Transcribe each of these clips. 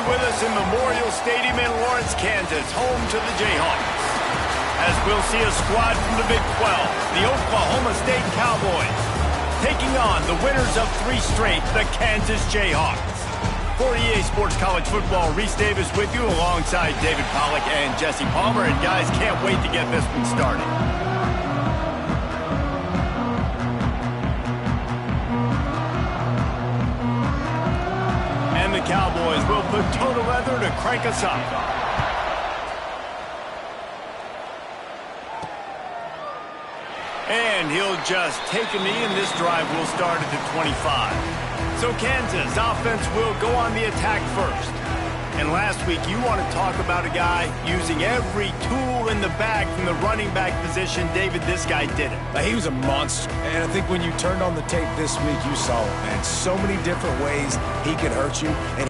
with us in Memorial Stadium in Lawrence, Kansas, home to the Jayhawks. As we'll see a squad from the Big 12, the Oklahoma State Cowboys, taking on the winners of 3 straight, the Kansas Jayhawks. For EA Sports College Football, Reese Davis with you alongside David Pollack and Jesse Palmer. And guys, can't wait to get this one started. And the Cowboys will put total leather to crank us up. And he'll just take a knee, and this drive will start at the 25. So Kansas offense will go on the attack first. And last week, you want to talk about a guy using every tool in the bag from the running back position. David, this guy did it. He was a monster. And I think when you turned on the tape this week, you saw it, man. So many different ways he could hurt you. And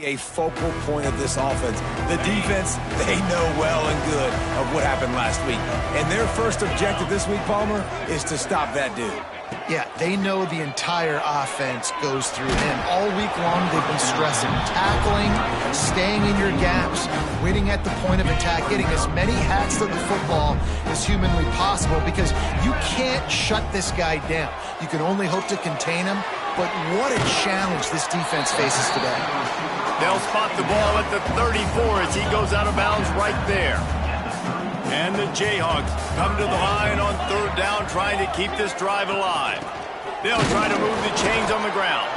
a focal point of this offense. The defense, they know well and good of what happened last week. And their first objective this week, Palmer, is to stop that dude. Yeah, they know the entire offense goes through him. All week long, they've been stressing tackling, staying in your gaps, waiting at the point of attack, getting as many hacks to the football as humanly possible, because you can't shut this guy down. You can only hope to contain him, but what a challenge this defense faces today. They'll spot the ball at the 34 as he goes out of bounds right there. And the Jayhawks come to the line on 3rd down, trying to keep this drive alive. They'll try to move the chains on the ground.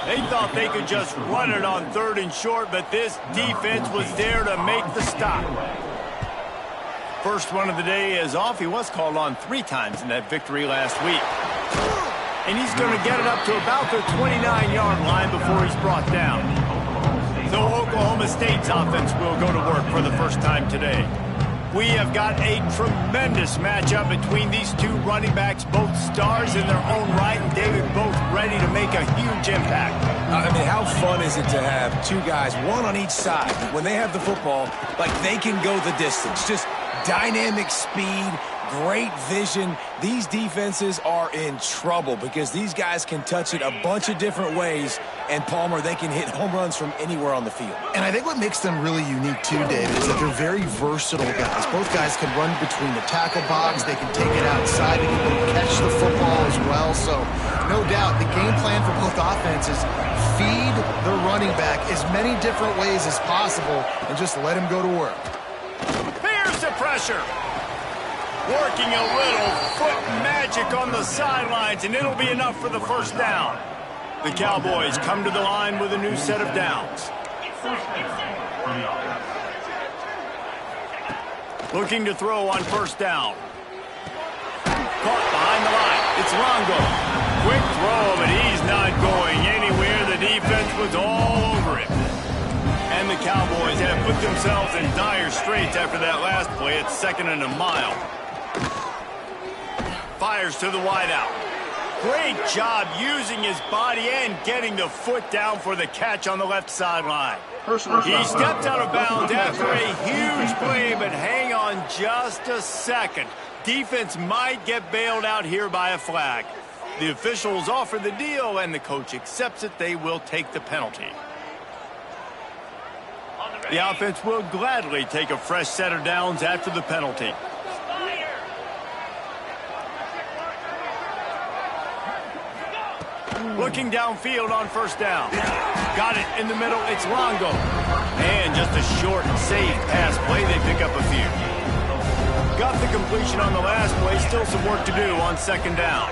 They thought they could just run it on 3rd and short, but this defense was there to make the stop. First one of the day is off. He was called on 3 times in that victory last week. And he's going to get it up to about the 29-yard line before he's brought down. So Oklahoma State's offense will go to work for the first time today. We have got a tremendous matchup between these 2 running backs, both stars in their own right, and David, both ready to make a huge impact. I mean, how fun is it to have 2 guys, one on each side, when they have the football, like they can go the distance. Just dynamic speed, great vision. These defenses are in trouble because these guys can touch it a bunch of different ways, and Palmer, they can hit home runs from anywhere on the field. And I think what makes them really unique too, David, is that they're very versatile guys. Both guys can run between the tackle box, they can take it outside, they can catch the football as well. So no doubt the game plan for both offenses, feed the running back as many different ways as possible and just let him go to work. Here's the pressure. Working a little foot magic on the sidelines, and it'll be enough for the first down. The Cowboys come to the line with a new set of downs. Looking to throw on 1st down. Caught behind the line. It's Longo. Quick throw, but he's not going anywhere. The defense was all over him. And the Cowboys have put themselves in dire straits after that last play. It's 2nd and a mile. Fires to the wideout. Great job using his body and getting the foot down for the catch on the left sideline. He stepped out of bounds after a huge play, but hang on just a second. Defense might get bailed out here by a flag. The officials offer the deal, and the coach accepts it. They will take the penalty. The offense will gladly take a fresh set of downs after the penalty. Looking downfield on first down. Got it in the middle. It's Longo. And just a short and safe pass play. They pick up a few. Got the completion on the last play. Still some work to do on second down.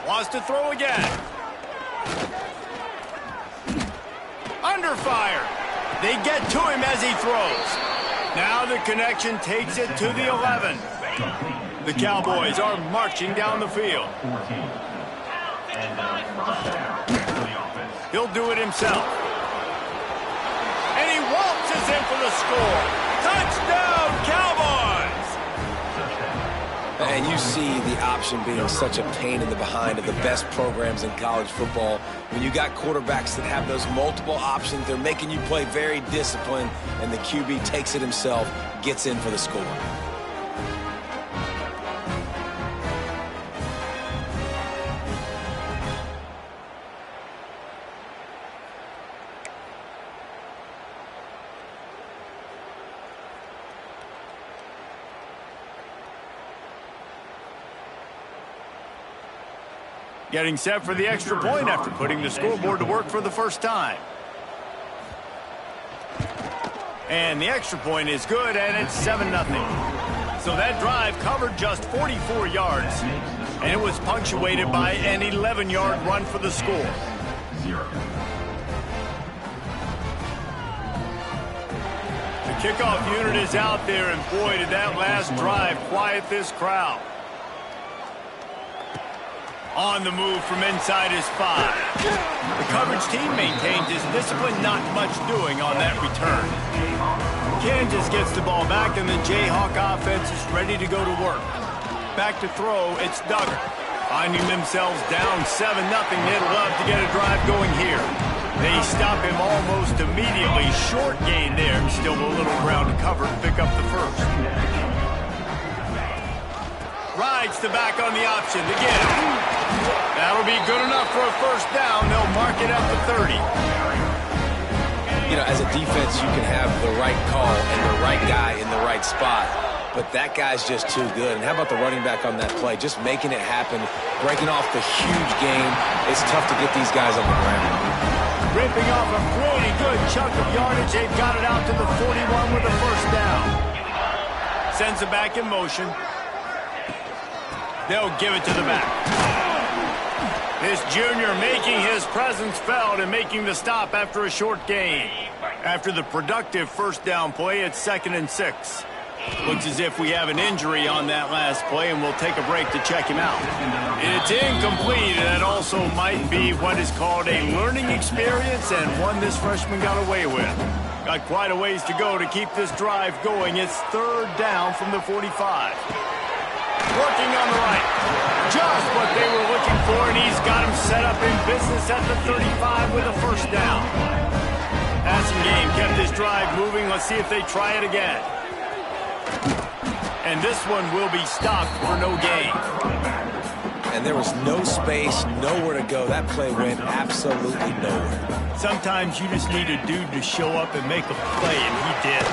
Wants to throw again. Under fire. They get to him as he throws. Now the connection takes it to the 11. The Cowboys are marching down the field. He'll do it himself. And he waltzes in for the score. Touchdown, Cowboys! And you see the option being such a pain in the behind of the best programs in college football. When you got quarterbacks that have those multiple options, they're making you play very disciplined, and the QB takes it himself, gets in for the score. Getting set for the extra point after putting the scoreboard to work for the first time. And the extra point is good, and it's 7-0. So that drive covered just 44 yards, and it was punctuated by an 11-yard run for the score. The kickoff unit is out there, and boy, did that last drive quiet this crowd. On the move from inside his 5. The coverage team maintains his discipline, not much doing on that return. Kansas gets the ball back, and the Jayhawk offense is ready to go to work. Back to throw, it's Duggar. Finding themselves down 7-0, they'd love to get a drive going here. They stop him almost immediately. Short gain there. Still a little ground to cover to pick up the first. Rides the back on the option to get it. That'll be good enough for a first down. They'll mark it at the 30. You know, as a defense, you can have the right call and the right guy in the right spot, but that guy's just too good. And how about the running back on that play? Just making it happen, breaking off the huge game. It's tough to get these guys on the ground. Ripping off a pretty good chunk of yardage. They've got it out to the 41 with a first down. Sends it back in motion. They'll give it to the back. This junior making his presence felt and making the stop after a short gain. After the productive first down play, it's 2nd and 6. Looks as if we have an injury on that last play, and we'll take a break to check him out. It's incomplete, and it also might be what is called a learning experience, and one this freshman got away with. Got quite a ways to go to keep this drive going. It's 3rd down from the 45. Working on the right. Just what they were looking for, and he's got him set up in business at the 35 with a first down. Passing game kept this drive moving. Let's see if they try it again. And this one will be stopped for no gain. And there was no space, nowhere to go. That play went absolutely nowhere. Sometimes you just need a dude to show up and make a play, and he did.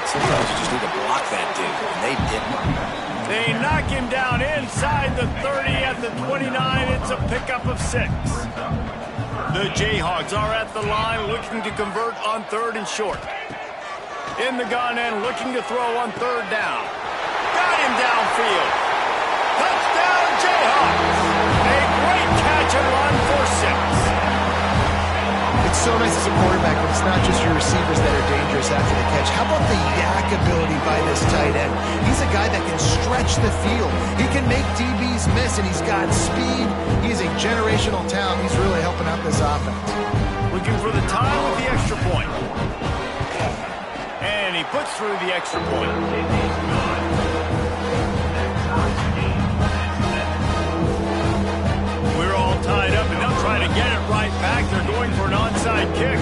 Sometimes you just need to block that dude, and they didn't. They knock him down inside the 30 at the 29. It's a pickup of 6. The Jayhawks are at the line looking to convert on 3rd and short. In the gun and looking to throw on 3rd down. Got him downfield. Touchdown Jayhawks. A great catch and run for 6. It's so nice as a quarterback when it's not just your receivers that are dangerous after the catch. How about the yak ability by this tight end? He's a guy that can stretch the field. He can make DBs miss, and he's got speed. He's a generational talent. He's really helping out this offense. Looking for the time with the extra point. And he puts through the extra point. We're all tied up, and they'll try to get it right back. They're going for an onside kick.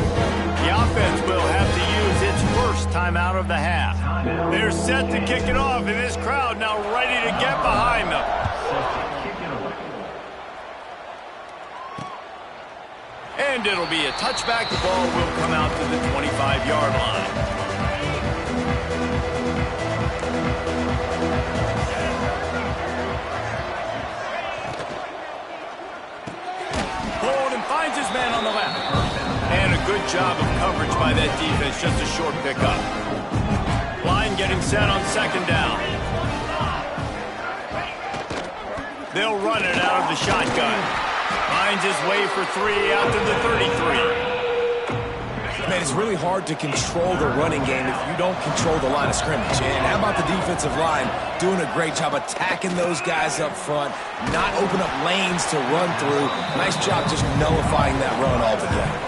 The offense will have to use its first timeout of the half. They're set to kick it off, and this crowd now ready to get behind them. And it'll be a touchback. The ball will come out to the 25-yard line. Pulling and finds his man on the left. And a good job of coverage by that defense. Just a short pickup. Line getting set on second down. They'll run it out of the shotgun. Finds his way for 3 out to the 33. Man, it's really hard to control the running game if you don't control the line of scrimmage. And how about the defensive line doing a great job attacking those guys up front, not open up lanes to run through. Nice job just nullifying that run altogether.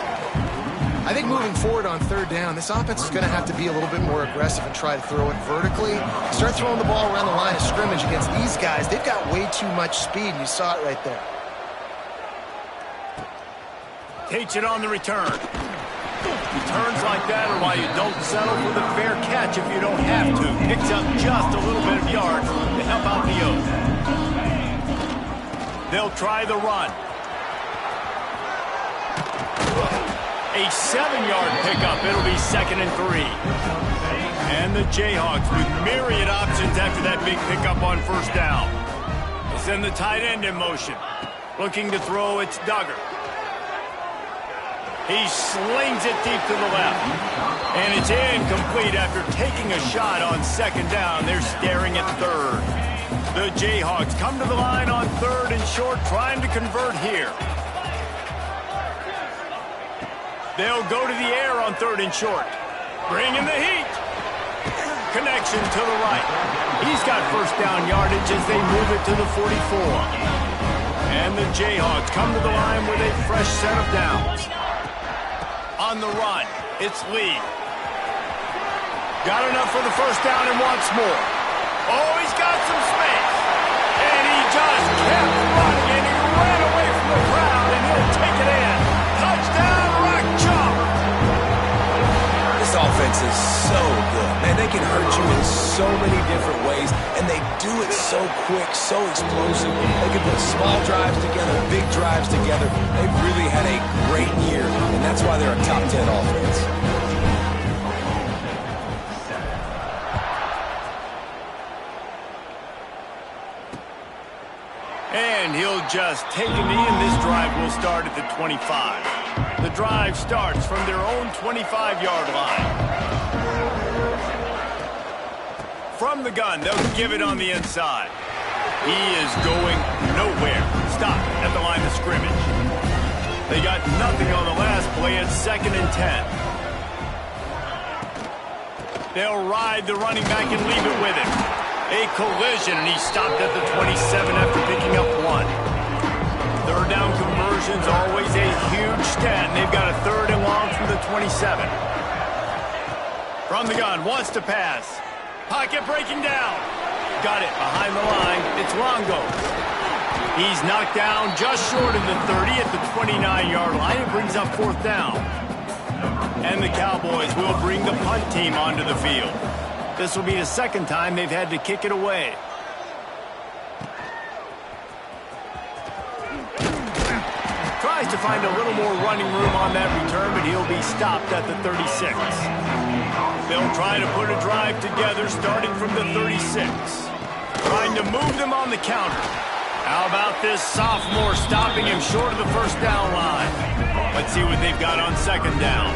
I think moving forward on third down, this offense is going to have to be a little bit more aggressive and try to throw it vertically. Start throwing the ball around the line of scrimmage against these guys. They've got way too much speed, and you saw it right there. Takes it on the return. Returns like that are why you don't settle for the fair catch if you don't have to. Picks up just a little bit of yards to help out the O's. They'll try the run. A 7-yard pickup. It'll be 2nd and 3. And the Jayhawks with myriad options after that big pickup on first down. They send the tight end in motion. Looking to throw, it's Duggar. He slings it deep to the left. And it's incomplete after taking a shot on second down. They're staring at third. The Jayhawks come to the line on 3rd and short, trying to convert here. They'll go to the air on 3rd and short. Bring in the heat. Connection to the right. He's got first down yardage as they move it to the 44. And the Jayhawks come to the line with a fresh set of downs. On the run, it's Lee. Got enough for the first down and wants more. Oh, he's got some space. And he just kept running, and he ran away from the crowd, and he'll take it in. Touchdown, Rock Chalk. This offense is so good. Man, they can hurt you in so many different ways, and they do it so quick, so explosive. They can put small drives together, big drives together. They've really had a great year, and that's why they're a top 10 offense. And he'll just take a knee, and this drive will start at the 25. The drive starts from their own 25-yard line. From the gun, they'll give it on the inside. He is going nowhere. Stop at the line of scrimmage. They got nothing on the last play. It's 2nd and 10. They'll ride the running back and leave it with him. A collision, and he stopped at the 27 after picking up 1. Third down conversion's always a huge stat, and they've got a 3rd and long from the 27. From the gun, wants to pass. Pocket breaking down. Got it behind the line. It's Longo. He's knocked down just short of the 30 at the 29-yard line. It brings up 4th down. And the Cowboys will bring the punt team onto the field. This will be the 2nd time they've had to kick it away. Tries to find a little more running room on that return, but he'll be stopped at the 36. They'll try to put a drive together starting from the 36. Trying to move them on the counter. How about this sophomore stopping him short of the first down line? Let's see what they've got on 2nd down.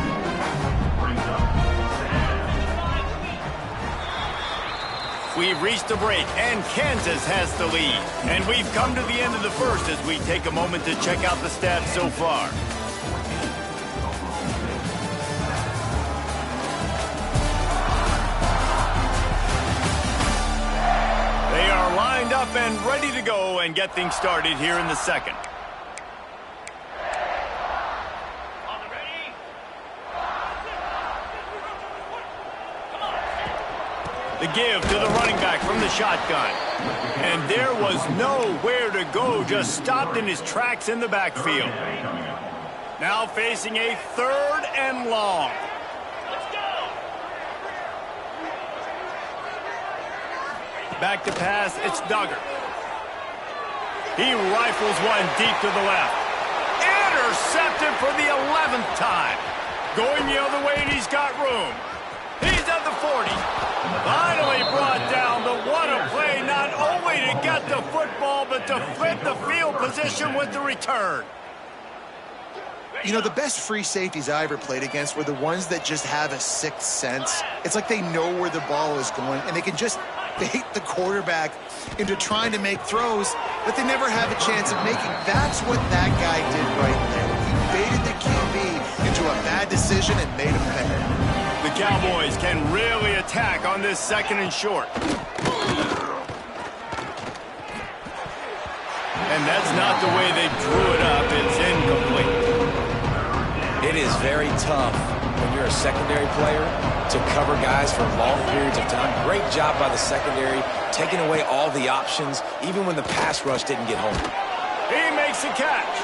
We've reached a break, and Kansas has the lead. And we've come to the end of the first as we take a moment to check out the stats so far. They are lined up and ready to go and get things started here in the 2nd. The give to the running back from the shotgun. And there was nowhere to go, just stopped in his tracks in the backfield. Now facing a 3rd and long. Let's go. Back to pass, it's Duggar. He rifles one deep to the left. Intercepted for the 11th time. Going the other way, and he's got room. He's at the 40. Finally brought down, but what a play, not only to get the football, but to flip the field position with the return. You know, the best free safeties I ever played against were the ones that just have a sixth sense. It's like they know where the ball is going, and they can just bait the quarterback into trying to make throws that they never have a chance of making. That's what that guy did right there. He baited the QB into a bad decision and made him pay. The Cowboys can really attack on this 2nd and short. And that's not the way they drew it up. It's incomplete. It is very tough when you're a secondary player to cover guys for long periods of time. Great job by the secondary, taking away all the options, even when the pass rush didn't get home. He makes the catch.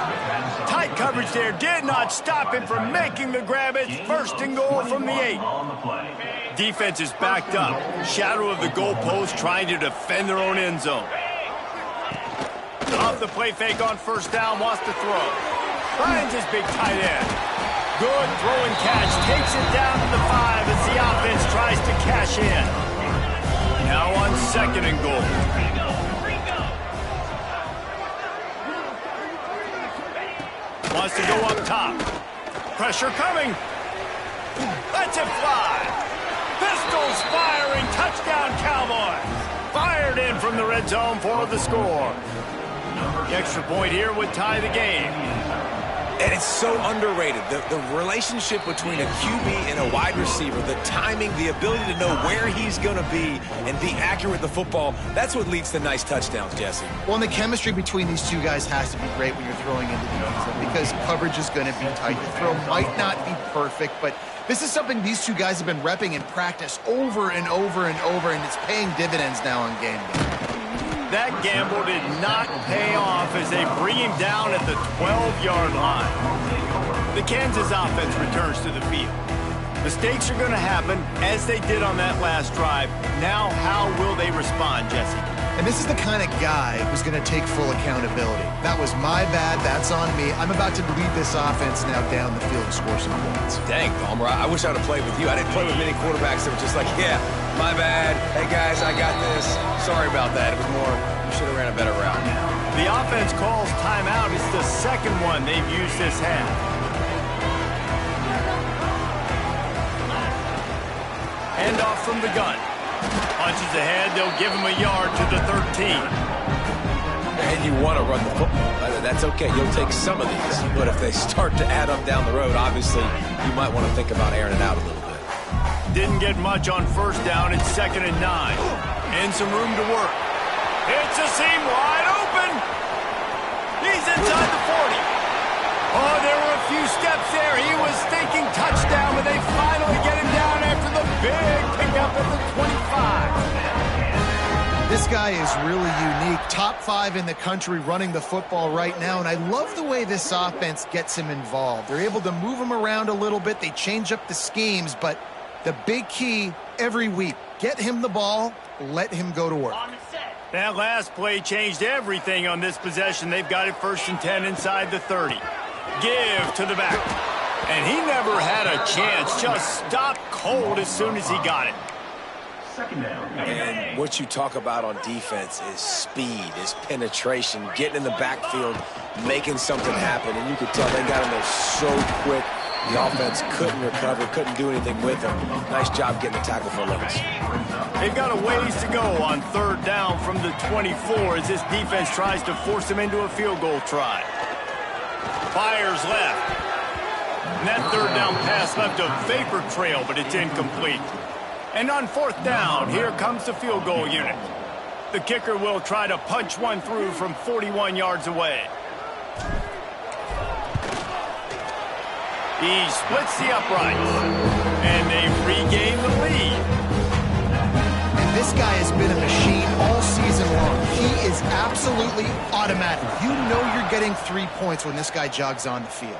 Tight coverage there did not stop him from making the grab. It's 1st and goal from the 8. Defense is backed up. Shadow of the goalpost trying to defend their own end zone. Off the play fake on 1st down, wants to throw. Finds his big tight end. Good throw and catch. Takes it down to the 5 as the offense tries to cash in. Now on 2nd and goal. Wants to go up top. Pressure coming. Lets it fly. Pistols firing. Touchdown, Cowboys. Fired in from the red zone for the score. The extra point here would tie the game. And it's so underrated. The relationship between a QB and a wide receiver, the timing, the ability to know where he's going to be and be accurate with the football, that's what leads to nice touchdowns, Jesse. Well, and the chemistry between these two guys has to be great when you're throwing into the end zone because coverage is going to be tight. The throw might not be perfect, but this is something these two guys have been repping in practice over and over and over, and it's paying dividends now on game day. That gamble did not pay off as they bring him down at the 12-yard line. The Kansas offense returns to the field. Mistakes are going to happen as they did on that last drive. Now, how will they respond, Jesse? And this is the kind of guy who's going to take full accountability. That was my bad. That's on me. I'm about to lead this offense now down the field and score some points. Dang, Palmer, I wish I would have played with you. I didn't play with many quarterbacks that were just like, yeah, my bad. Hey, guys, I got this. Sorry about that. It was more, you should have ran a better route. The offense calls timeout. It's the 2nd one they've used this half. Hand off from the gun. Punches ahead, they'll give him a yard to the 13. And you want to run the football. That's okay. You'll take some of these. But if they start to add up down the road, obviously, you might want to think about airing it out a little bit. Didn't get much on 1st down. It's 2nd and 9. And some room to work. It's a seam wide open. He's inside the 40. Oh, there were a few steps there. He was thinking touchdown, but they finally get him down after the big pickup at the 25. This guy is really unique. Top 5 in the country running the football right now, and I love the way this offense gets him involved. They're able to move him around a little bit. They change up the schemes, but the big key every week, get him the ball, let him go to work. That last play changed everything on this possession. They've got it 1st and 10 inside the 30. Give to the back. And he never had a chance. Just stopped cold as soon as he got it. And what you talk about on defense is speed, is penetration, getting in the backfield, making something happen. And you could tell they got in there so quick. The offense couldn't recover, couldn't do anything with him. Nice job getting the tackle for Lewis. They've got a ways to go on 3rd down from the 24 as this defense tries to force them into a field goal try. Fires left. And that 3rd down pass left a vapor trail, but it's incomplete. And on 4th down, here comes the field goal unit. The kicker will try to punch one through from 41 yards away. He splits the uprights, and they regain the lead. And this guy has been a machine all season long. He is absolutely automatic. You know you're getting 3 points when this guy jogs on the field.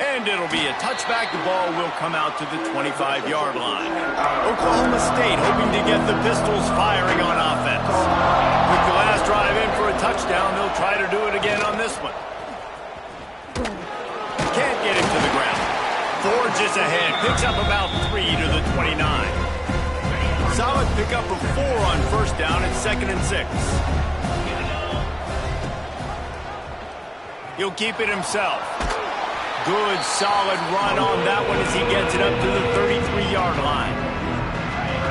And it'll be a touchback. The ball will come out to the 25-yard line. Oklahoma State hoping to get the Pistols firing on offense. With the last drive in for a touchdown, they'll they'll try to do it again on this one. Can't get him to the ground. Forges ahead. Picks up about 3 to the 29. Solid pickup of 4 on first down and 2nd and 6. He'll keep it himself. Good, solid run on that one as he gets it up to the 33-yard line.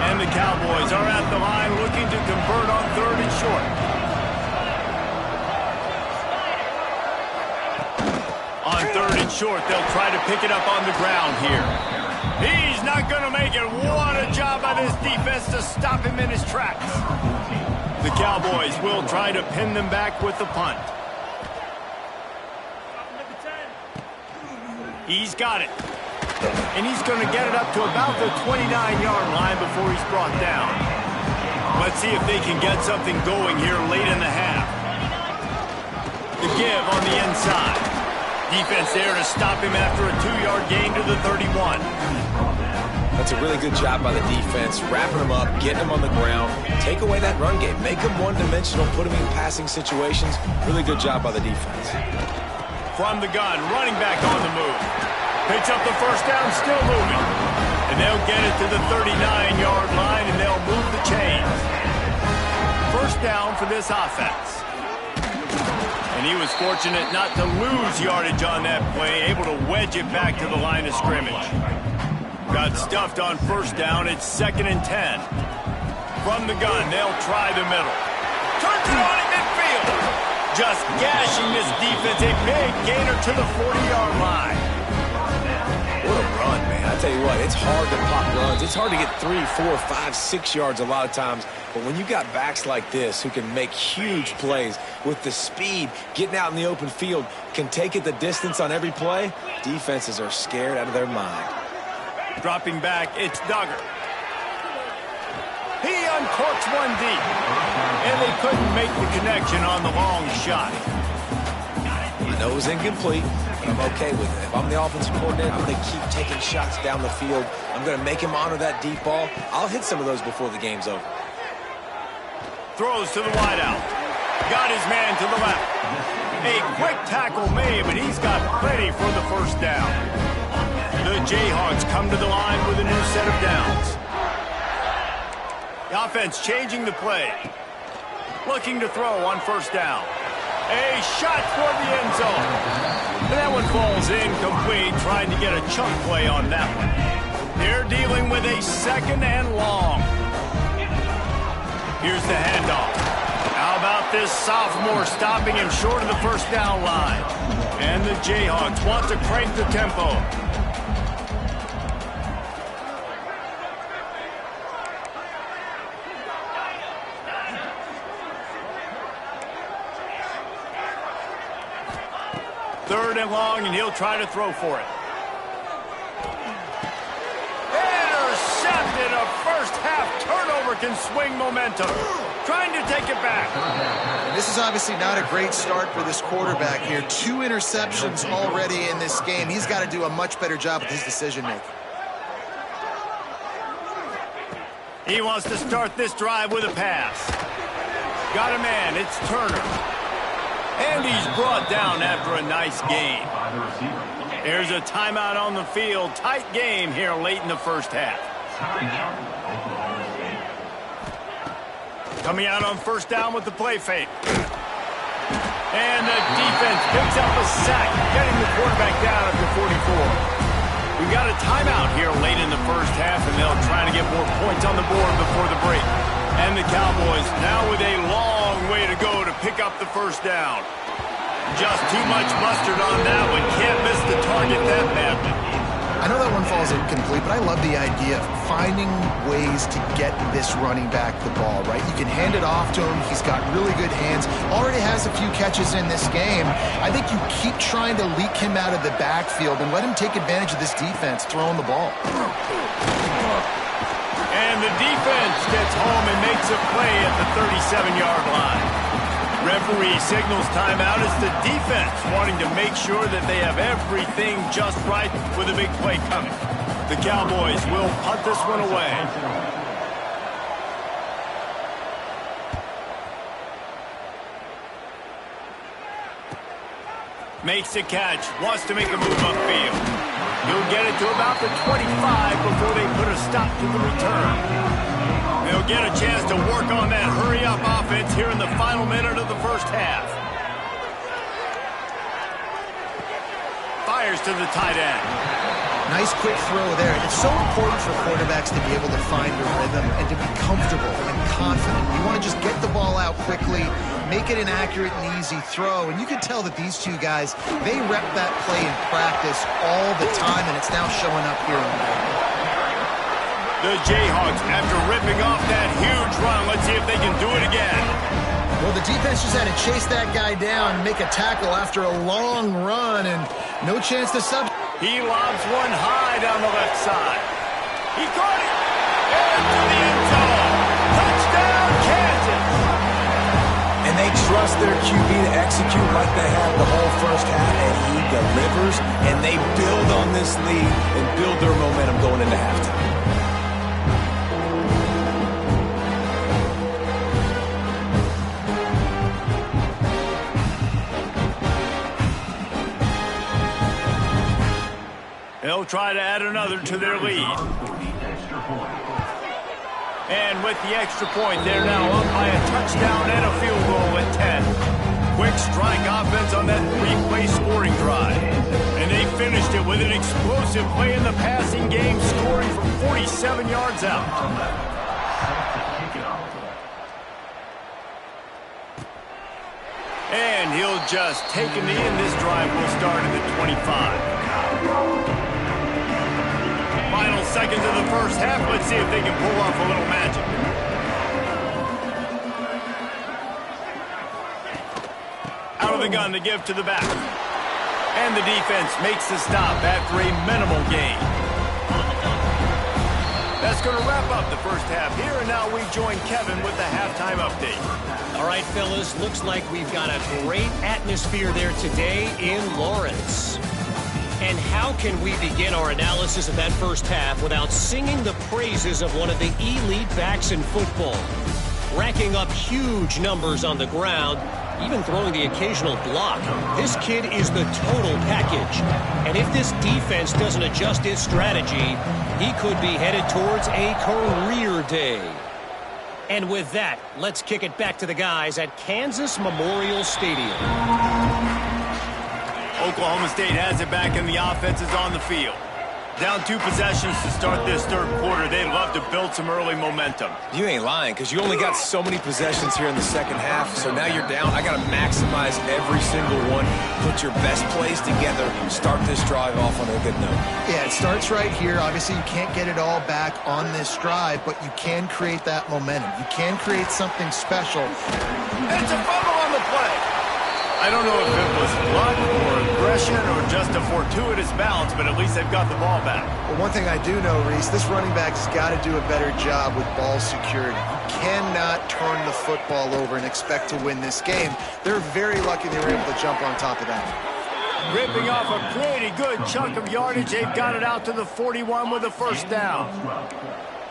And the Cowboys are at the line looking to convert on 3rd and short. On 3rd and short, they'll try to pick it up on the ground here. He's not going to make it. What a job by this defense to stop him in his tracks. The Cowboys will try to pin them back with the punt. He's got it. And he's going to get it up to about the 29-yard line before he's brought down. Let's see if they can get something going here late in the half. The give on the inside. Defense there to stop him after a 2-yard gain to the 31. That's a really good job by the defense, wrapping him up, getting him on the ground, take away that run game, make him one-dimensional, put him in passing situations. Really good job by the defense. From the gun, running back on the move. Picks up the first down, still moving. And they'll get it to the 39-yard line, and they'll move the chains. First down for this offense. And he was fortunate not to lose yardage on that play, able to wedge it back to the line of scrimmage. Got stuffed on first down. It's 2nd and 10. From the gun, they'll try the middle. Turns it on in midfield. Just gashing this defense. A big gainer to the 40-yard line. What a run, man. I tell you what, it's hard to pop runs. It's hard to get 3, 4, 5, 6 yards a lot of times. But when you got backs like this who can make huge plays with the speed, getting out in the open field, can take it the distance on every play, defenses are scared out of their mind. Dropping back, it's Duggar. He uncorks one deep. And they couldn't make the connection on the long shot. I know it was incomplete, but I'm okay with it. If I'm the offensive coordinator, I'm going to keep taking shots down the field. I'm going to make him honor that deep ball. I'll hit some of those before the game's over. Throws to the wideout. Got his man to the left. A quick tackle made, but he's got plenty for the first down. The Jayhawks come to the line with a new set of downs. The offense changing the play. Looking to throw on first down. A shot toward the end zone. And that one falls incomplete, trying to get a chunk play on that one. They're dealing with a 2nd and long. Here's the handoff. How about this sophomore stopping him short of the first down line? And the Jayhawks want to crank the tempo. Third and long, and he'll try to throw for it. Intercepted. A first-half turnover can swing momentum. Trying to take it back. And this is obviously not a great start for this quarterback here. 2 interceptions already in this game. He's got to do a much better job with his decision-making. He wants to start this drive with a pass. Got a man. It's Turner. And he's brought down after a nice gain. There's a timeout on the field. Tight game here late in the first half. Coming out on first down with the play fake. And the defense picks up a sack, getting the quarterback down at the 44. We've got a timeout here late in the first half, and they'll try to get more points on the board before the break. And the Cowboys now with a long way to go to pick up the first down. Just too much mustard on that one. Can't miss the target that badly. I know that one falls incomplete, but I love the idea of finding ways to get this running back the ball, right? You can hand it off to him. He's got really good hands. Already has a few catches in this game. I think you keep trying to leak him out of the backfield and let him take advantage of this defense throwing the ball. And the defense gets home and makes a play at the 37-yard line. Referee signals timeout as the defense wanting to make sure that they have everything just right with a big play coming. The Cowboys will punt this one away. Makes the catch. Wants to make a move upfield. He'll get it to about the 25 before they put a stop to the return. They'll get a chance to work on that hurry-up offense here in the final minute of the first half. Fires to the tight end. Nice quick throw there. It's so important for quarterbacks to be able to find a rhythm and to be comfortable and confident. You want to just get the ball out quickly, make it an accurate and easy throw. And you can tell that these two guys, they rep that play in practice all the time, and it's now showing up here in the game. The Jayhawks, after ripping off that huge run, let's see if they can do it again. Well, the defense just had to chase that guy down and make a tackle after a long run, and no chance to sub. He lobs one high down the left side. He caught it! Into the end zone! Touchdown, Kansas! And they trust their QB to execute like they have the whole first half, and he delivers, and they build on this lead and build their momentum going into halftime. They'll try to add another to their lead. And with the extra point, they're now up by a touchdown and a field goal at 10. Quick strike offense on that three-play scoring drive. And they finished it with an explosive play in the passing game, scoring from 47 yards out. And he'll just take a knee, and this drive will start at the 25. Final seconds of the first half. Let's see if they can pull off a little magic. Out of the gun to give to the back. And the defense makes the stop after a minimal gain. That's going to wrap up the first half here, and now we join Kevin with the halftime update. All right, fellas, looks like we've got a great atmosphere there today in Lawrence. And how can we begin our analysis of that first half without singing the praises of one of the elite backs in football? Racking up huge numbers on the ground, even throwing the occasional block. This kid is the total package. And if this defense doesn't adjust its strategy, he could be headed towards a career day. And with that, let's kick it back to the guys at Kansas Memorial Stadium. Oklahoma State has it back, and the offense is on the field. Down 2 possessions to start this third quarter. They'd love to build some early momentum. You ain't lying, because you only got so many possessions here in the second half, so now you're down. I got to maximize every single one, put your best plays together, start this drive off on a good note. Yeah, it starts right here. Obviously, you can't get it all back on this drive, but you can create that momentum. You can create something special. It's a fumble on the play. I don't know if it was luck or aggression or just a fortuitous bounce, but at least they've got the ball back. Well, one thing I do know, Reese, this running back's got to do a better job with ball security. You cannot turn the football over and expect to win this game. They're very lucky they were able to jump on top of that. Ripping off a pretty good chunk of yardage. They've got it out to the 41 with a first down.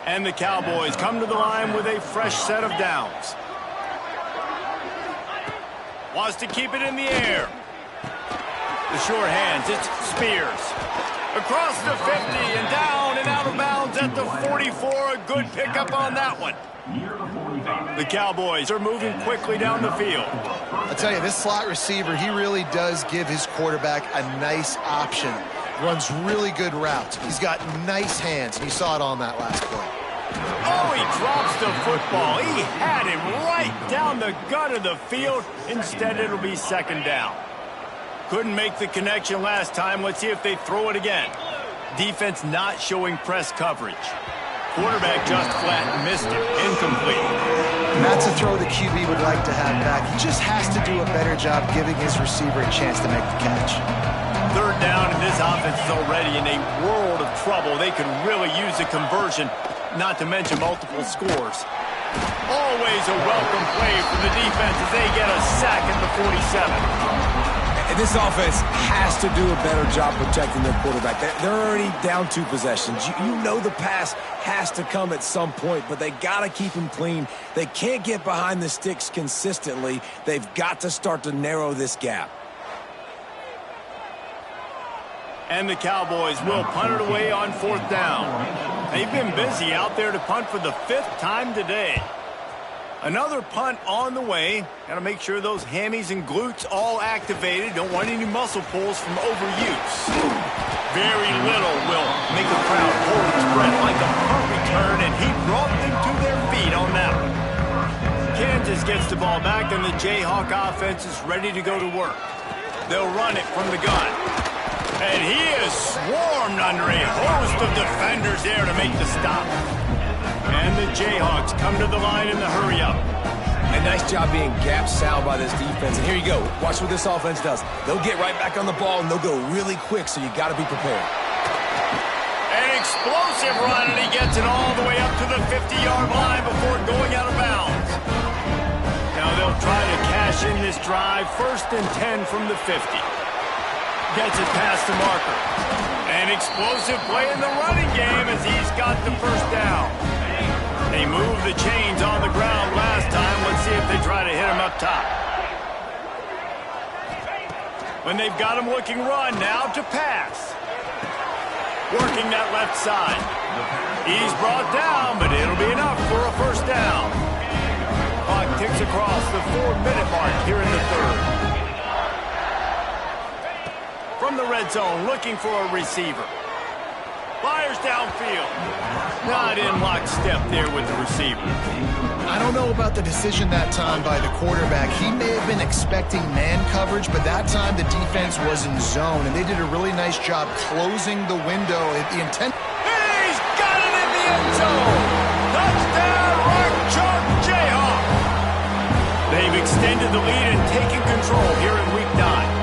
And the Cowboys come to the line with a fresh set of downs. Wants to keep it in the air. The short hands, it's Spears. Across the 50 and down and out of bounds at the 44. A good pickup on that one. The Cowboys are moving quickly down the field. I tell you, this slot receiver, he really does give his quarterback a nice option. Runs really good routes. He's got nice hands, and you saw it on that last play. Oh, he drops the football. He had him right down the gut of the field. Instead, it'll be second down. Couldn't make the connection last time. Let's see if they throw it again. Defense not showing press coverage. Quarterback just flat missed it. Incomplete. And that's a throw the QB would like to have back. He just has to do a better job giving his receiver a chance to make the catch. Third down, and this offense is already in a world of trouble. They could really use a conversion, not to mention multiple scores. Always a welcome play for the defense as they get a sack at the 47. And this offense has to do a better job protecting their quarterback. They're already down 2 possessions. You know the pass has to come at some point, but they got to keep him clean. They can't get behind the sticks consistently. They've got to start to narrow this gap. And the Cowboys will punt it away on 4th down. They've been busy out there to punt for the 5th time today. Another punt on the way. Got to make sure those hammies and glutes all activated. Don't want any muscle pulls from overuse. Very little will make the crowd hold its breath like a punt return, and he brought them to their feet on that one. Kansas gets the ball back, and the Jayhawk offense is ready to go to work. They'll run it from the gun. And he is swarmed under a host of defenders there to make the stop. And the Jayhawks come to the line in the hurry-up. And nice job being gap sound by this defense. And here you go. Watch what this offense does. They'll get right back on the ball, and they'll go really quick, so you got to be prepared. An explosive run, and he gets it all the way up to the 50-yard line before going out of bounds. Now they'll try to cash in this drive. 1st and 10 from the 50. Gets it past the marker. An explosive play in the running game as he's got the 1st down. They moved the chains on the ground last time. Let's see if they try to hit him up top. When they've got him looking run, now to pass. Working that left side. He's brought down, but it'll be enough for a 1st down. Clock ticks across the 4-minute mark here in the 3rd. From the red zone, looking for a receiver. Fires downfield. Not in lockstep there with the receiver. I don't know about the decision that time by the quarterback. He may have been expecting man coverage, but that time the defense was in zone, and they did a really nice job closing the window. The intent. He's got it in the end zone. Touchdown, Rock Chalk Jayhawk. They've extended the lead and taken control here in Week 9.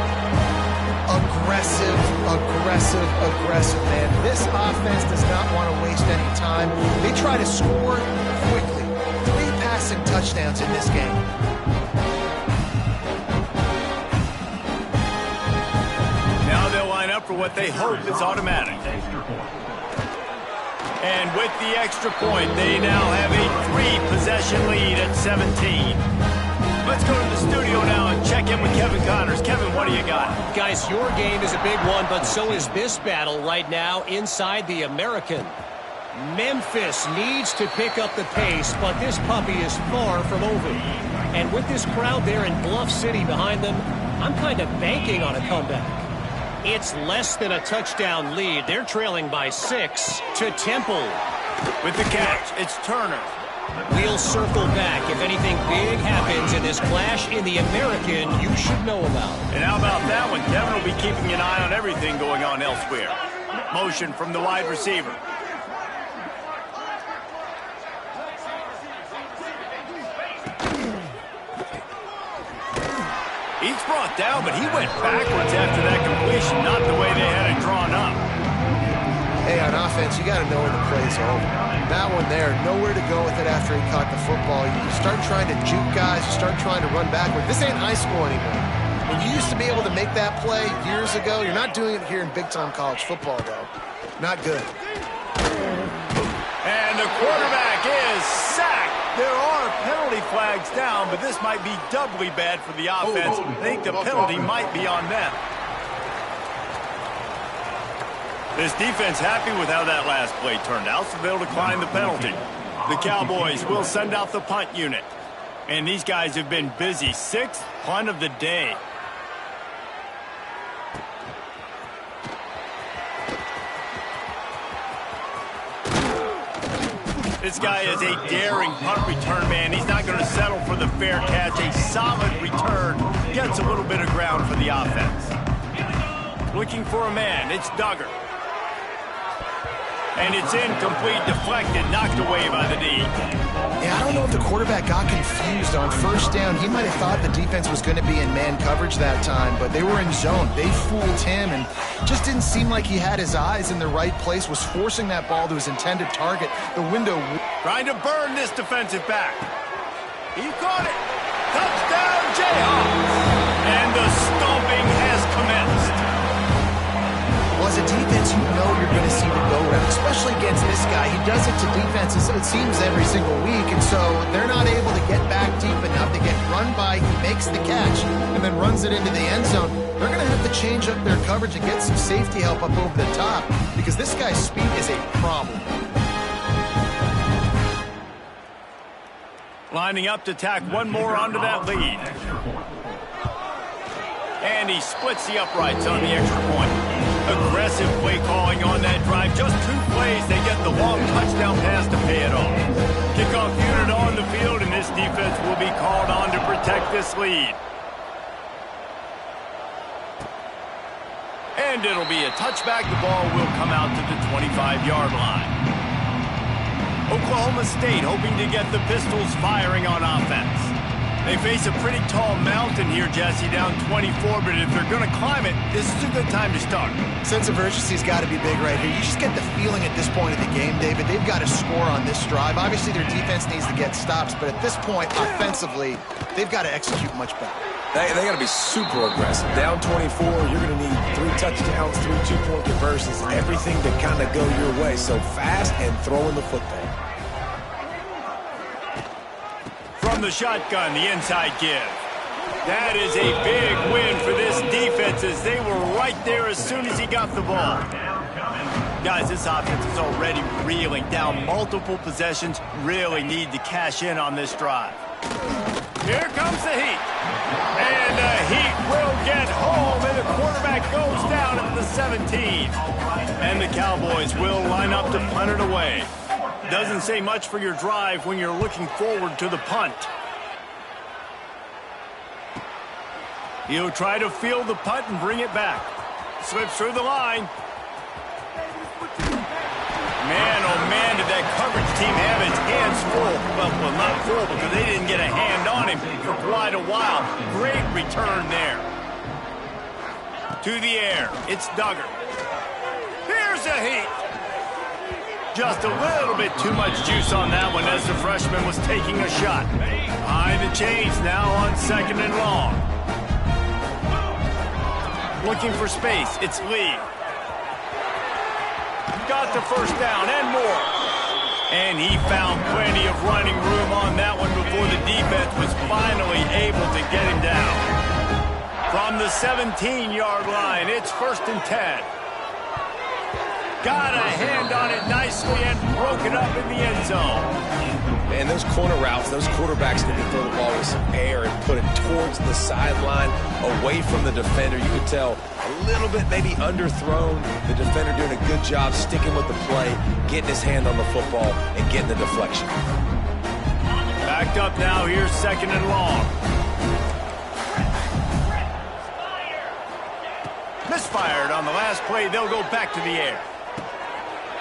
Aggressive, man. This offense does not want to waste any time. They try to score quickly. 3 passing touchdowns in this game. Now they'll line up for what they hope is automatic. And with the extra point, they now have a 3-possession lead at 17. Let's go to the studio now and check in with Kevin Connors. Kevin, what do you got? Guys, your game is a big one, but so is this battle right now inside the American. Memphis needs to pick up the pace, but this puppy is far from over. And with this crowd there in Bluff City behind them, I'm kind of banking on a comeback. It's less than a touchdown lead. They're trailing by 6 to Temple. With the catch, it's Turner. We'll circle back if anything big happens in this clash in the American you should know about. And how about that one? Kevin will be keeping an eye on everything going on elsewhere. Motion from the wide receiver. He's brought down, but he went backwards after that completion, not the way they had it drawn up. Hey, on offense, you got to know when the play's over. That one there, nowhere to go with it after he caught the football. You start trying to juke guys, you start trying to run backward. This ain't high school anymore. When you used to be able to make that play years ago, you're not doing it here in big-time college football, though. Not good. And the quarterback is sacked. There are penalty flags down, but this might be doubly bad for the offense. I think the penalty might be on them. This defense happy with how that last play turned out, so they'll decline the penalty. The Cowboys will send out the punt unit. And these guys have been busy. 6th punt of the day. This guy is a daring punt return man. He's not going to settle for the fair catch. A solid return. Gets a little bit of ground for the offense. Looking for a man. It's Duggar. And it's incomplete, deflected, knocked away by the D. Yeah, I don't know if the quarterback got confused on 1st down. He might have thought the defense was going to be in man coverage that time, but they were in zone. They fooled him and just didn't seem like he had his eyes in the right place, was forcing that ball to his intended target. The window. Trying to burn this defensive back. He caught it. Touchdown, Jayhawks. And the stomping has commenced. Well, as a defense, you know you're going to see the go route, especially especially against this guy. He does it to defenses, it seems, every single week, and so they're not able to get back deep enough. They get run by, he makes the catch, and then runs it into the end zone. They're going to have to change up their coverage and get some safety help up over the top because this guy's speed is a problem. Lining up to tack one more onto that lead. And he splits the uprights on the extra point. Aggressive play calling on that drive. Just 2 plays, they get the long touchdown pass to pay it off. Kickoff unit on the field, and this defense will be called on to protect this lead. And it'll be a touchback. The ball will come out to the 25-yard line. Oklahoma State hoping to get the Pistols firing on offense. They face a pretty tall mountain here, Jesse, down 24, but if they're going to climb it, this is a good time to start. Sense of urgency's got to be big right here. You just get the feeling at this point of the game, David, they've got to score on this drive. Obviously, their defense needs to get stops, but at this point, offensively, they've got to execute much better. They got to be super aggressive. Down 24, you're going to need 3 touchdowns, 3 two-point conversions, everything to kind of go your way. So fast and throwing the football. From the shotgun, the inside give. That is a big win for this defense as they were right there as soon as he got the ball. Guys, this offense is already reeling down multiple possessions. Really need to cash in on this drive. Here comes the Heat. And the Heat will get home, and the quarterback goes down at the 17. And the Cowboys will line up to punt it away. Doesn't say much for your drive when you're looking forward to the punt. He'll try to field the punt and bring it back. Slips through the line. Man, oh man, did that coverage team have its hands full. Well, not full because they didn't get a hand on him for quite a while. Great return there. To the air, it's Duggar. Here's the Heat. Just a little bit too much juice on that one as the freshman was taking a shot. Behind the chains now on 2nd and long. Looking for space, it's Lee. Got the first down and more. And he found plenty of running room on that one before the defense was finally able to get him down. From the 17-yard line, it's 1st and 10. Got a hand on it nicely and broke it up in the end zone. And those corner routes, those quarterbacks need to throw the ball with some air and put it towards the sideline, away from the defender. You could tell a little bit maybe underthrown. The defender doing a good job sticking with the play, getting his hand on the football, and getting the deflection. Backed up now, here's 2nd and long. Misfired on the last play, they'll go back to the air.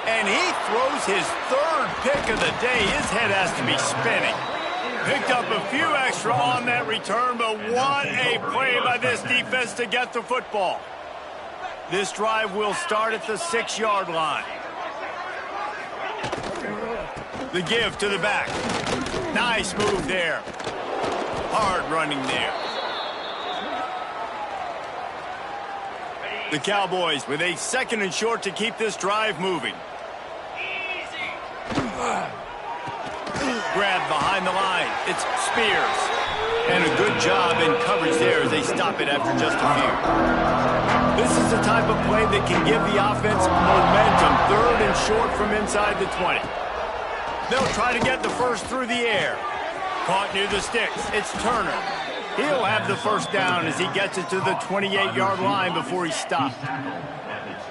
And he throws his 3rd pick of the day. His head has to be spinning. Picked up a few extra on that return, but what a play by this defense to get the football. This drive will start at the 6-yard line. The give to the back. Nice move there. Hard running there. The Cowboys with a 2nd and short to keep this drive moving. Grabbed behind the line. It's Spears. And a good job in coverage there as they stop it after just a few. This is the type of play that can give the offense momentum. 3rd and short from inside the 20. They'll try to get the first through the air. Caught near the sticks. It's Turner. He'll have the first down as he gets it to the 28-yard line before he's stopped.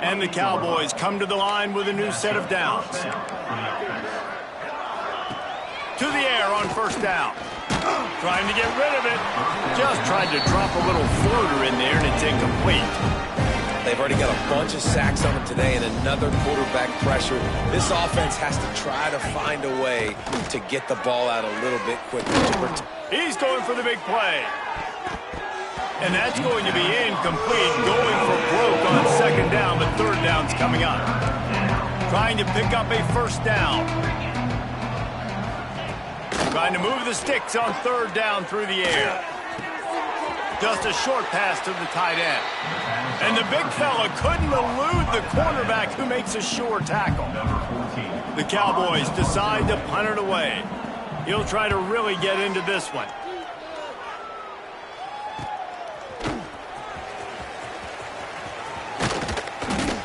And the Cowboys come to the line with a new set of downs. To the air on 1st down. Trying to get rid of it. Just tried to drop a little floater in there, and it's incomplete. They've already got a bunch of sacks on them today and another quarterback pressure. This offense has to try to find a way to get the ball out a little bit quicker. He's going for the big play. And that's going to be incomplete. Going for broke on 2nd down, but 3rd down's coming up. Trying to pick up a 1st down. Trying to move the sticks on 3rd down through the air. Just a short pass to the tight end. And the big fella couldn't elude the cornerback who makes a sure tackle. The Cowboys decide to punt it away. He'll try to really get into this one.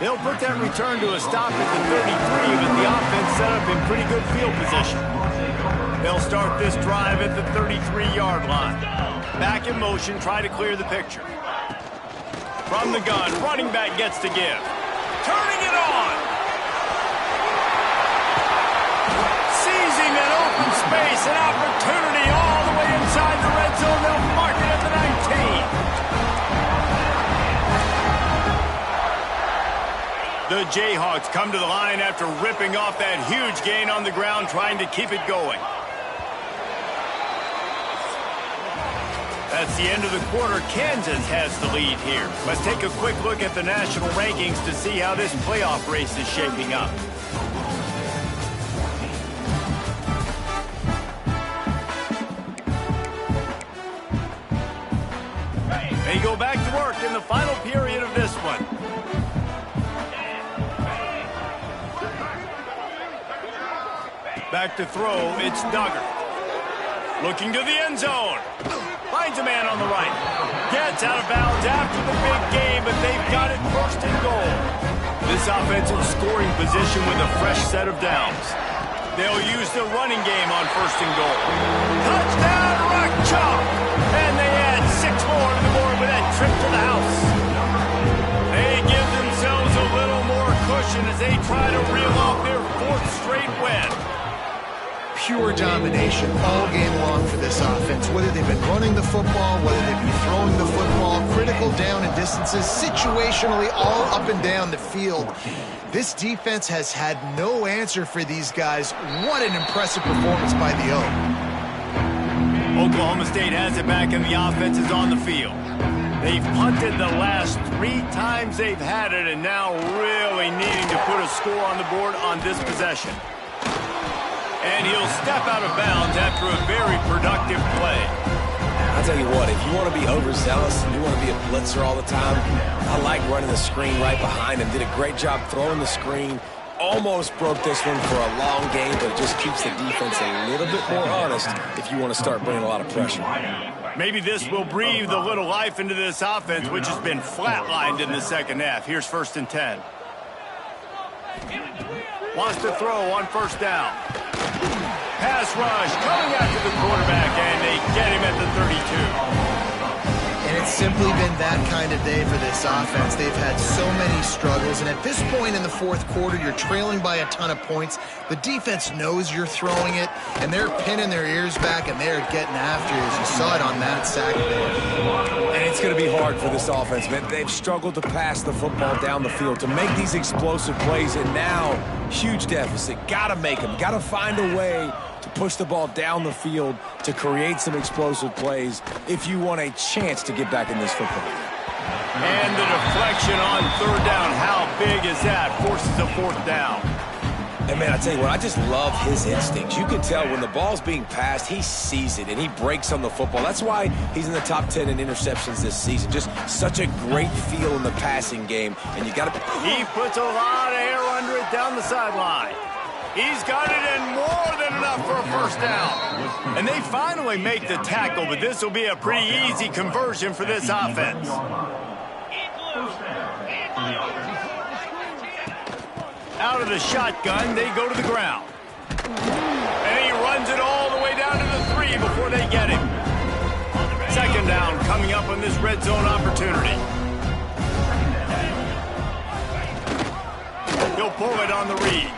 They'll put that return to a stop at the 33, but the offense set up in pretty good field position. They'll start this drive at the 33-yard line. Back in motion, try to clear the picture. From the gun, running back gets to give. Turning it on! Seizing that open space, an opportunity all the way inside the red zone. They'll mark it at the 19. The Jayhawks come to the line after ripping off that huge gain on the ground, trying to keep it going. That's the end of the quarter. Kansas has the lead here. Let's take a quick look at the national rankings to see how this playoff race is shaping up. They go back to work in the final period of this one. Back to throw, it's Duggar. Looking to the end zone. Finds a man on the right. Gets out of bounds after the big game, but they've got it first and goal. This offensive scoring position with a fresh set of downs. They'll use the running game on first and goal. Touchdown, Rock Chalk! And they add 6 more to the board with that trip to the house. They give themselves a little more cushion as they try to reel off their 4th straight win. Pure domination all game long for this offense. Whether they've been running the football, whether they've been throwing the football, critical down and distances, situationally all up and down the field. This defense has had no answer for these guys. What an impressive performance by the Oak. Oklahoma State has it back and the offense is on the field. They've punted the last 3 times they've had it and now really needing to put a score on the board on this possession. And he'll step out of bounds after a very productive play. I'll tell you what, if you want to be overzealous and you want to be a blitzer all the time, I like running the screen right behind him. Did a great job throwing the screen. Almost broke this one for a long game, but it just keeps the defense a little bit more honest if you want to start bringing a lot of pressure. Maybe this will breathe a little life into this offense, which has been flatlined in the second half. Here's 1st and 10. Wants to throw on first down. Pass rush coming after the quarterback, and they get him at the 32. And it's simply been that kind of day for this offense. They've had so many struggles, and at this point in the 4th quarter, you're trailing by a ton of points. The defense knows you're throwing it, and they're pinning their ears back, and they're getting after you, as you saw it on that sack there. And it's going to be hard for this offense, man. They've struggled to pass the football down the field, to make these explosive plays, and now, huge deficit. Got to make them. Got to find a way to push the ball down the field to create some explosive plays if you want a chance to get back in this football game. And the deflection on 3rd down. How big is that? Forces a 4th down. And, man, I tell you what, I just love his instincts. You can tell when the ball's being passed, he sees it, and he breaks on the football. That's why he's in the top 10 in interceptions this season. Just such a great feel in the passing game, and you got to... He puts a lot of air under it down the sideline. He's got it in more than enough for a 1st down. And they finally make the tackle, but this will be a pretty easy conversion for this offense. Out of the shotgun, they go to the ground. And he runs it all the way down to the 3 before they get him. 2nd down coming up on this red zone opportunity. He'll pull it on the read.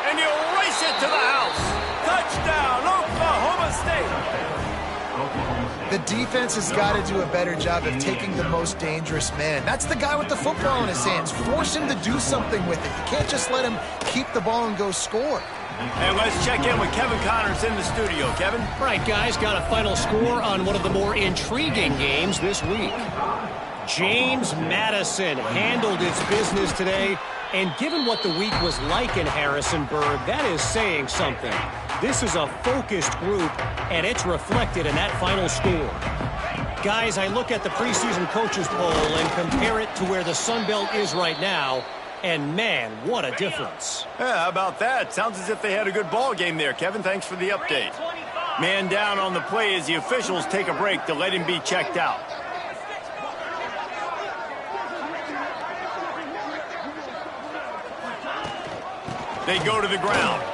And he'll race it to the house. Touchdown, Oklahoma State. The defense has got to do a better job of taking the most dangerous man. That's the guy with the football in his hands. Force him to do something with it. You can't just let him keep the ball and go score. And let's check in with Kevin Connors in the studio. Kevin? Right, guys, got a final score on one of the more intriguing games this week. James Madison handled its business today, and given what the week was like in Harrisonburg, that is saying something. This is a focused group, and it's reflected in that final score. Guys, I look at the preseason coaches poll and compare it to where the Sun Belt is right now, and man, what a difference. Yeah, how about that? Sounds as if they had a good ball game there, Kevin. Thanks for the update. Man down on the play as the officials take a break to let him be checked out. They go to the ground.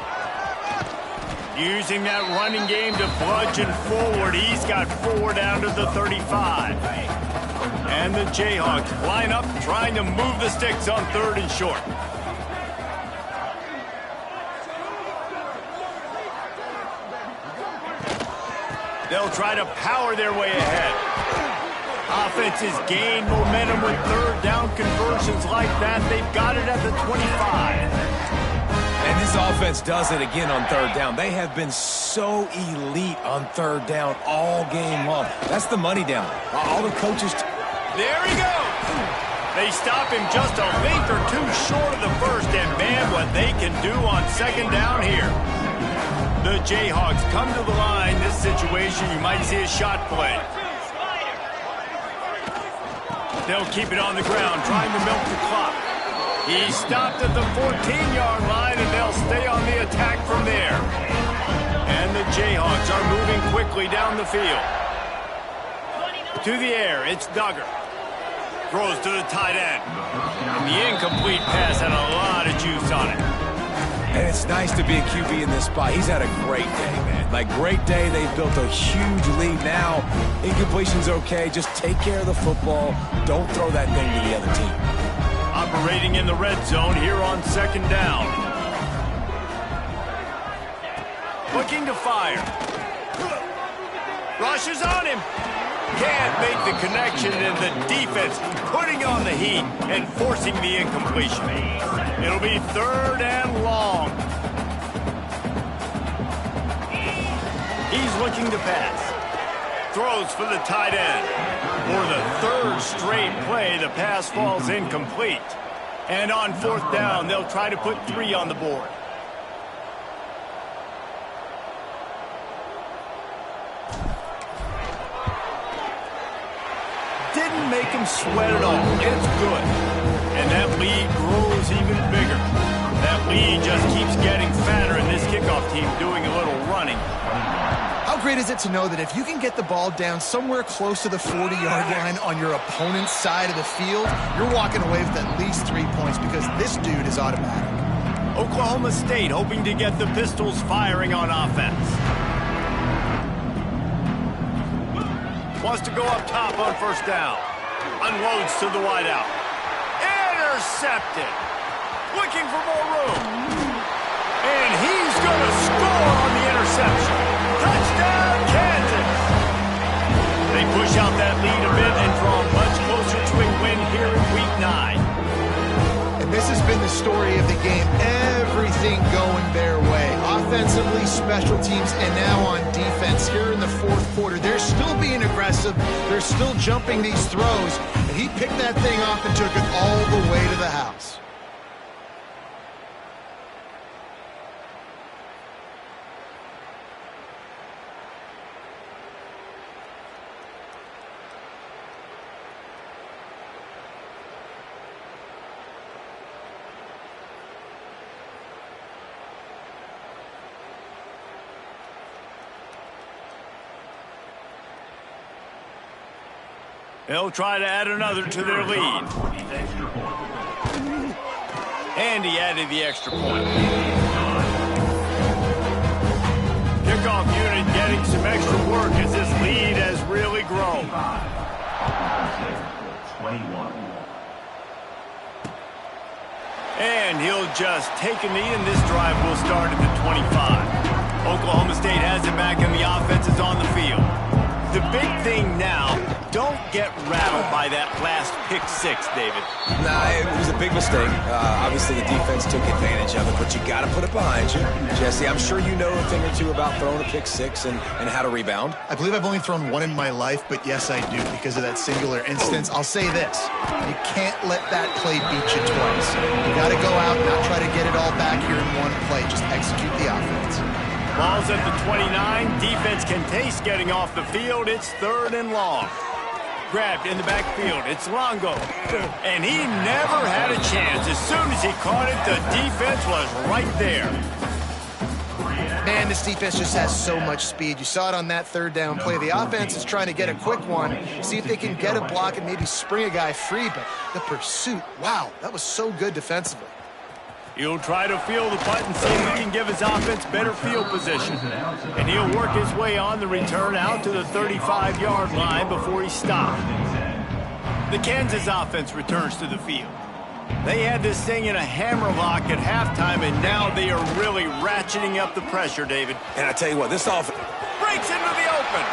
Using that running game to bludgeon forward. He's got 4 down to the 35. And the Jayhawks line up trying to move the sticks on 3rd and short. They'll try to power their way ahead. Offenses gain momentum with 3rd down conversions like that. They've got it at the 25. And this offense does it again on 3rd down. They have been so elite on 3rd down all game long. That's the money down. All the coaches... There he goes. They stop him just a length or 2 short of the first, and man, what they can do on 2nd down here. The Jayhawks come to the line. This situation, you might see a shot play. They'll keep it on the ground, trying to milk the clock. He stopped at the 14-yard line, and they'll stay on the attack from there. And the Jayhawks are moving quickly down the field. To the air, it's Duggar. Throws to the tight end. And the incomplete pass had a lot of juice on it. And it's nice to be a QB in this spot. He's had a great day, man. Like, great day. They've built a huge lead now. Incompletion's okay. Just take care of the football. Don't throw that thing to the other team. Operating in the red zone here on 2nd down. Looking to fire. Rushes on him. Can't make the connection, and the defense putting on the heat and forcing the incompletion. It'll be 3rd and long. He's looking to pass. Throws for the tight end. For the 3rd straight play, the pass falls incomplete. And on 4th down, they'll try to put 3 on the board. Didn't make him sweat at all. It's good. And that lead grows even bigger. That lead just keeps getting fatter, and this kickoff team doing a little running. How great is it to know that if you can get the ball down somewhere close to the 40-yard line on your opponent's side of the field, you're walking away with at least 3 points because this dude is automatic. Oklahoma State hoping to get the Pistols firing on offense. Wants to go up top on 1st down. Unloads to the wideout. Intercepted. Looking for more room. And he's going to score on the interception. Touchdown, Kansas. They push out that lead a bit and draw much closer to a win here in Week 9. And this has been the story of the game. Everything going their way. Offensively, special teams, and now on defense here in the 4th quarter. They're still being aggressive. They're still jumping these throws. And he picked that thing off and took it all the way to the house. They'll try to add another to their lead. And he added the extra point. Kickoff unit getting some extra work as this lead has really grown. And he'll just take a knee, and this drive will start at the 25. Oklahoma State has it back, and the offense is on the field. The big thing now, don't get rattled by that last pick 6, David. Nah, it was a big mistake. Obviously, the defense took advantage of it, but you got to put it behind you. Jesse, I'm sure you know a thing or two about throwing a pick 6 and how to rebound. I believe I've only thrown one in my life, but yes, I do because of that singular instance. I'll say this. You can't let that play beat you twice. You got to go out and not try to get it all back here in one play. Just execute the offense. Ball's at the 29. Defense can taste getting off the field. It's 3rd and long. grabbed in the backfield. It's Longo. And he never had a chance. As soon as he caught it, the defense was right there. Man, this defense just has so much speed. You saw it on that third down play. The offense is trying to get a quick one, see if they can get a block and maybe spring a guy free, but the pursuit, wow, that was so good defensively. He'll try to field the punt and see if he can give his offense better field position. And he'll work his way on the return out to the 35-yard line before he stopped. The Kansas offense returns to the field. They had this thing in a hammerlock at halftime, and now they are really ratcheting up the pressure, David. And I tell you what, this offense Breaks into the open.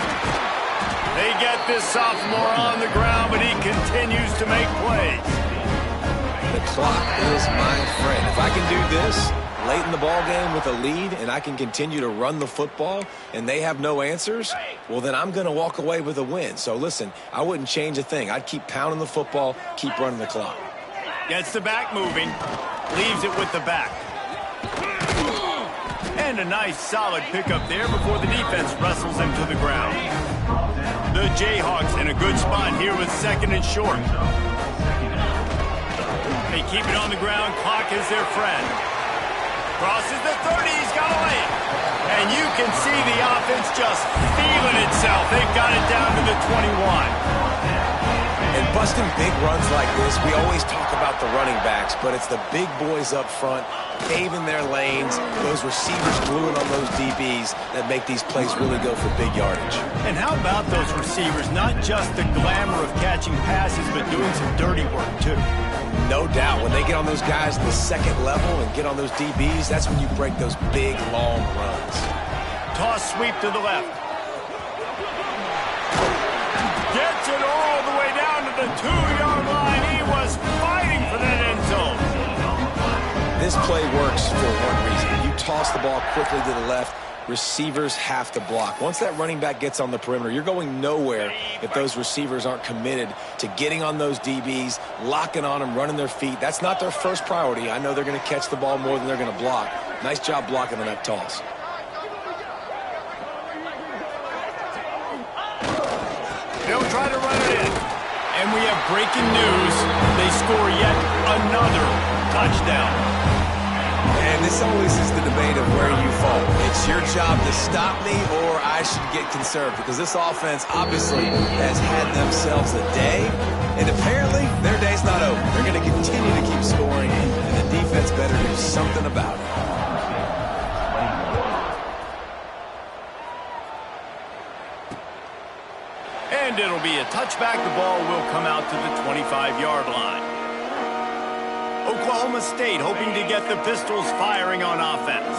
They get this sophomore on the ground, but he continues to make plays. The clock is my friend. If I can do this late in the ball game with a lead and I can continue to run the football and they have no answers, well, then I'm going to walk away with a win. So, listen, I wouldn't change a thing. I'd keep pounding the football, keep running the clock. Gets the back moving. Leaves it with the back. And a nice, solid pickup there before the defense wrestles him to the ground. The Jayhawks in a good spot here with 2nd and short. They keep it on the ground. Clock is their friend. Crosses the 30. He's got a lane. And you can see the offense just feeling itself. They've got it down to the 21. And busting big runs like this, we always talk about the running backs, but it's the big boys up front, paving their lanes, those receivers gluing on those DBs that make these plays really go for big yardage. And how about those receivers? Not just the glamour of catching passes, but doing some dirty work, too. No doubt. When they get on those guys at the second level and get on those DBs, that's when you break those big, long runs. Toss sweep to the left. Gets it all the way down to the 2-yard line. He was fighting for that end zone. This play works for one reason. You toss the ball quickly to the left, receivers have to block. Once that running back gets on the perimeter, you're going nowhere if those receivers aren't committed to getting on those DBs, locking on them, running their feet. That's not their first priority. I know they're going to catch the ball more than they're going to block. Nice job blocking on that toss. They'll try to run it in. And we have breaking news. They score yet another touchdown. And this always is the debate of where you fall. It's your job to stop me or I should get conserved, because this offense obviously has had themselves a day, and apparently their day's not over. They're going to continue to keep scoring, and the defense better do something about it. And it'll be a touchback. The ball will come out to the 25-yard line. Oklahoma State hoping to get the Pistols firing on offense.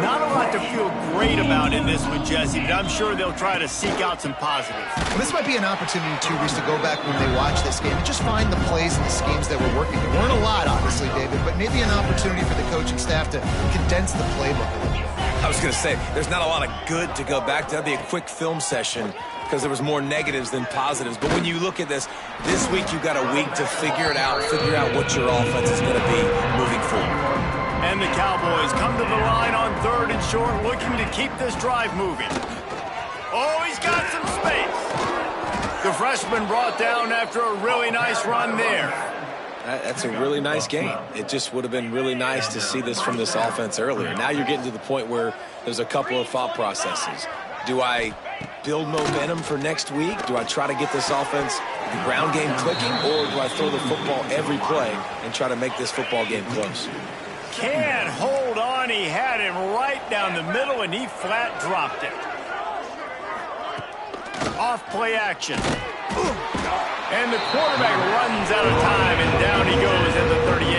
Not a lot to feel great about in this one, Jesse, but I'm sure they'll try to seek out some positives. Well, this might be an opportunity, too, Reese, to go back when they watch this game and just find the plays and the schemes that were working. There weren't a lot, obviously, David, but maybe an opportunity for the coaching staff to condense the playbook. I was going to say, there's not a lot of good to go back to. That'd be a quick film session because there was more negatives than positives. But when you look at this week you've got a week to figure it out, figure out what your offense is going to be moving forward. And the Cowboys come to the line on 3rd and short, looking to keep this drive moving. Oh, he's got some space. The freshman brought down after a really nice run there. That's a really nice game. It just would have been really nice to see this from this offense earlier. Now you're getting to the point where there's a couple of thought processes. Do I build momentum for next week? Do I try to get this offense, the ground game clicking, or do I throw the football every play and try to make this football game close? Can't hold on. He had him right down the middle, and he flat dropped it. Off play action. And the quarterback runs out of time, and down he goes at the 38.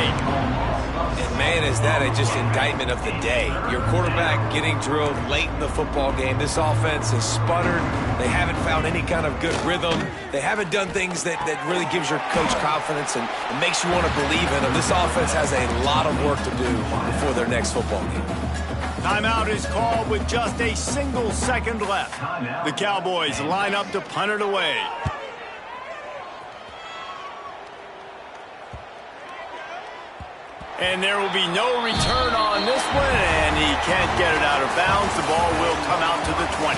And man, is that just indictment of the day. Your quarterback getting drilled late in the football game. This offense has sputtered. They haven't found any kind of good rhythm. They haven't done things that really gives your coach confidence and makes you want to believe in them. This offense has a lot of work to do before their next football game. Timeout is called with just a single second left. The Cowboys line up to punt it away. And there will be no return on this one, and he can't get it out of bounds. The ball will come out to the 20.